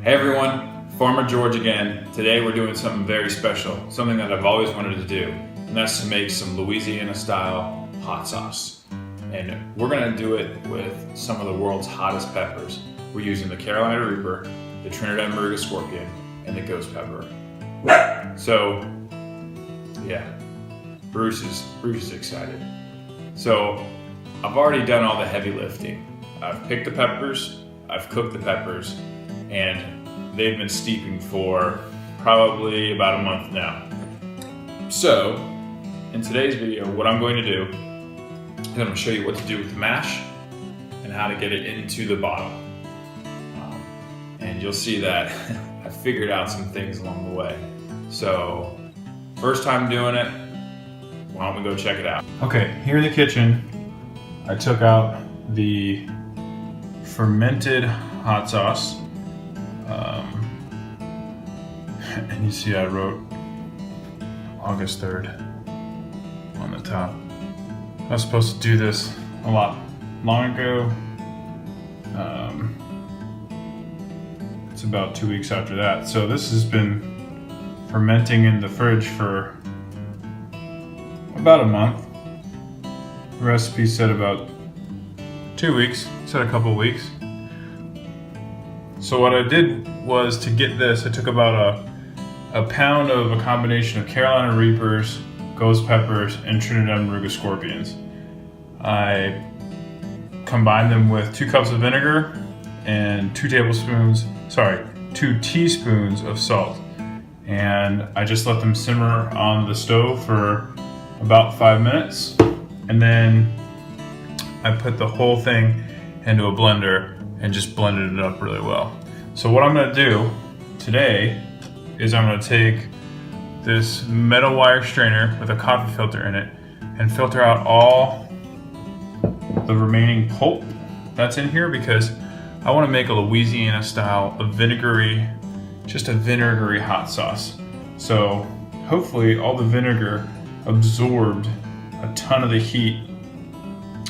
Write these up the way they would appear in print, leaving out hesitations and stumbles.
Hey everyone, Farmer George again. Today we're doing something very special, something that I've always wanted to do, and that's to make some Louisiana-style hot sauce. And we're gonna do it with some of the world's hottest peppers. We're using the Carolina Reaper, the Trinidad Moruga Scorpion, and the ghost pepper. So, yeah, Bruce is excited. So, I've already done all the heavy lifting. I've picked the peppers, I've cooked the peppers, and they've been steeping for probably about a month now. So, in today's video, what I'm going to do is I'm going to show you what to do with the mash and how to get it into the bottle. And you'll see that I figured out some things along the way. So, first time doing it, why don't we go check it out? Okay, here in the kitchen, I took out the fermented hot sauce. And you see I wrote August 3rd on the top. I was supposed to do this a lot long ago. It's about 2 weeks after that. So this has been fermenting in the fridge for about a month. The recipe said about 2 weeks, said a couple weeks. So what I did was, to get this, I took about a pound of a combination of Carolina Reapers, ghost peppers, and Trinidad Moruga Scorpions. I combined them with 2 cups of vinegar and 2 teaspoons of salt. And I just let them simmer on the stove for about 5 minutes. And then I put the whole thing into a blender and just blended it up really well. So what I'm gonna do today is I'm gonna take this metal wire strainer with a coffee filter in it and filter out all the remaining pulp that's in here, because I wanna make a Louisiana-style, just a vinegary hot sauce. So hopefully all the vinegar absorbed a ton of the heat,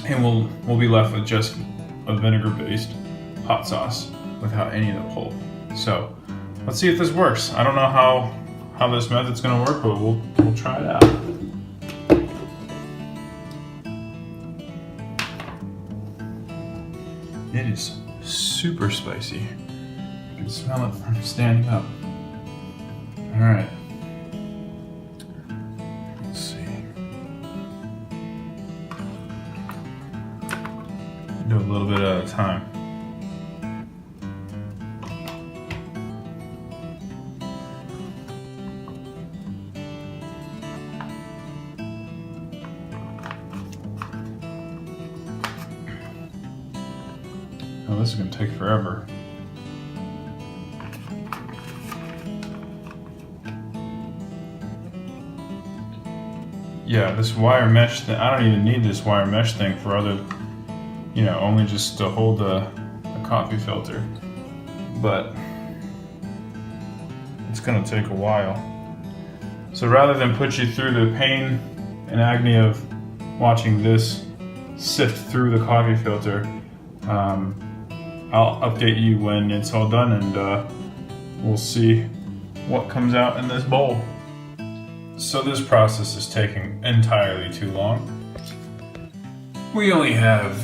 and we'll be left with just a vinegar-based hot sauce without any of the pulp. So let's see if this works. I don't know how this method's gonna work, but we'll try it out. It is super spicy. You can smell it from standing up. All right. Let's see. Do a little bit at a time. Oh, this is going to take forever. Yeah, this wire mesh thing, I don't even need this wire mesh thing for other, only just to hold the coffee filter. But it's going to take a while. So rather than put you through the pain and agony of watching this sift through the coffee filter, I'll update you when it's all done, and we'll see what comes out in this bowl. So this process is taking entirely too long. We only have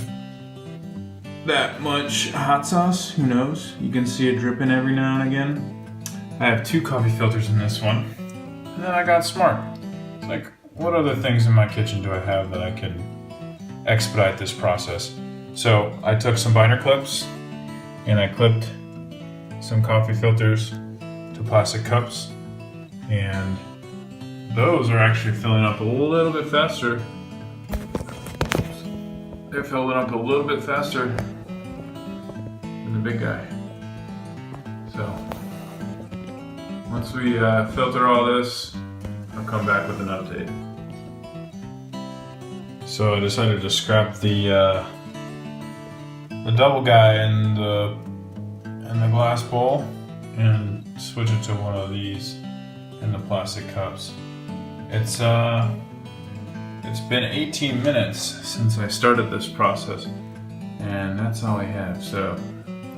that much hot sauce, who knows? You can see it dripping every now and again. I have 2 coffee filters in this one, and then I got smart. It's like, what other things in my kitchen do I have that I can expedite this process? So I took some binder clips and I clipped some coffee filters to plastic cups, and those are actually filling up a little bit faster. They're filling up a little bit faster than the big guy. So once we filter all this, I'll come back with an update. So I decided to scrap the double guy in the glass bowl and switch it to one of these in the plastic cups. It's been 18 minutes since I started this process, and that's all I have. So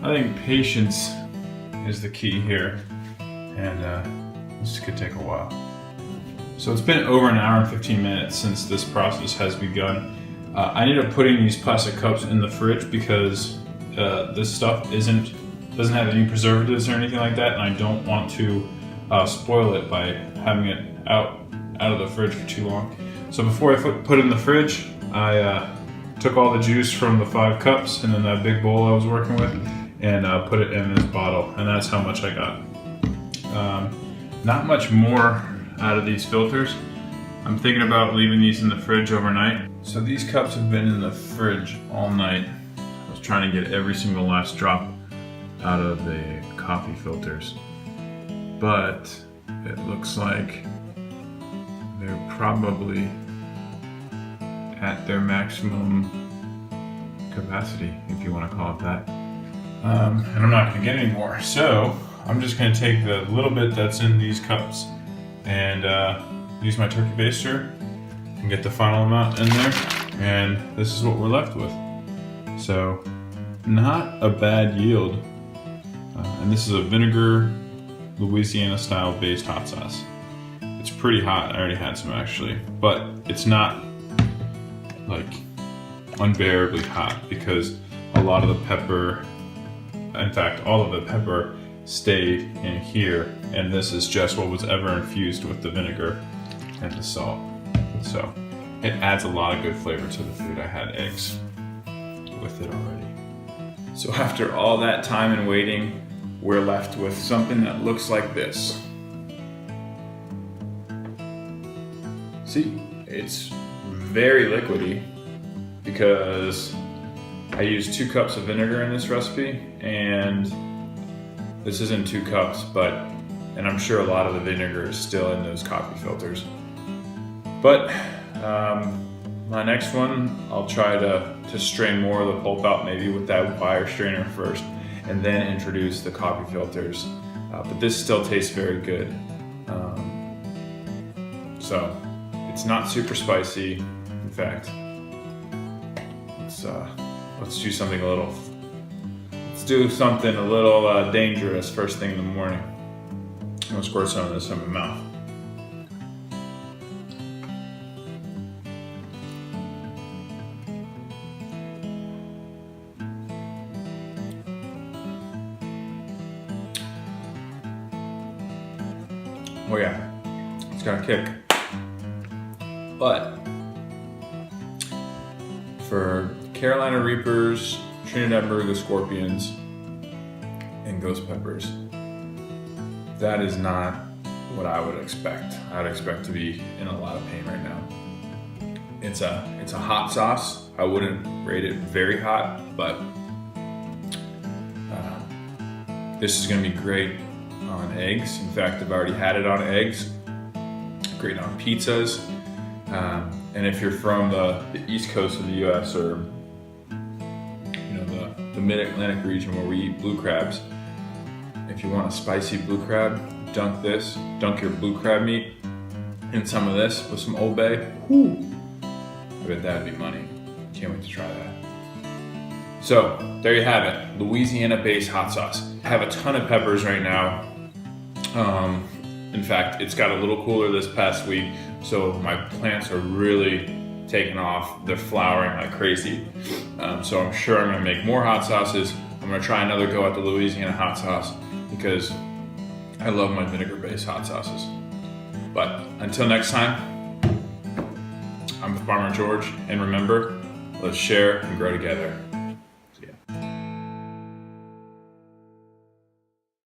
I think patience is the key here, and this could take a while. So it's been over an hour and 15 minutes since this process has begun. I ended up putting these plastic cups in the fridge because this stuff doesn't have any preservatives or anything like that, and I don't want to spoil it by having it out of the fridge for too long. So before I put it in the fridge, I took all the juice from the 5 cups and then that big bowl I was working with and put it in this bottle, and that's how much I got. Not much more out of these filters. I'm thinking about leaving these in the fridge overnight. So these cups have been in the fridge all night. I was trying to get every single last drop out of the coffee filters, but it looks like they're probably at their maximum capacity, if you want to call it that. And I'm not going to get any more, so I'm just going to take the little bit that's in these cups and use my turkey baster and get the final amount in there, and this is what we're left with. So not a bad yield, and this is a vinegar Louisiana-style based hot sauce. It's pretty hot. I already had some actually, but it's not like unbearably hot because a lot of the pepper, in fact all of the pepper, stayed in here, and this is just what was ever infused with the vinegar and the salt. So it adds a lot of good flavor to the food. I had eggs with it already. So after all that time and waiting, we're left with something that looks like this. See, it's very liquidy because I used 2 cups of vinegar in this recipe, and this isn't 2 cups, and I'm sure a lot of the vinegar is still in those coffee filters. But my next one, I'll try to strain more of the pulp out, maybe with that wire strainer first, and then introduce the coffee filters. But this still tastes very good. So it's not super spicy. In fact, let's do something a little. Let's do something a little dangerous first thing in the morning. I'm gonna squirt some of this in my mouth. Oh yeah, it's got a kick. But for Carolina Reapers, Trinidad Moruga Scorpions, and ghost peppers, that is not what I would expect. I'd expect to be in a lot of pain right now. It's a hot sauce. I wouldn't rate it very hot, but this is gonna be great on eggs. In fact, I've already had it on eggs. Great on pizzas. And if you're from the east coast of the U.S. or the mid-Atlantic region where we eat blue crabs, if you want a spicy blue crab, dunk your blue crab meat in some of this with some Old Bay. Whew. I bet that'd be money. Can't wait to try that. So there you have it, Louisiana-based hot sauce. I have a ton of peppers right now. In fact, it's got a little cooler this past week, so my plants are really taking off. They're flowering like crazy. So I'm sure I'm gonna make more hot sauces. I'm gonna try another go at the Louisiana hot sauce because I love my vinegar-based hot sauces. But until next time, I'm Farmer George, and remember, let's share and grow together.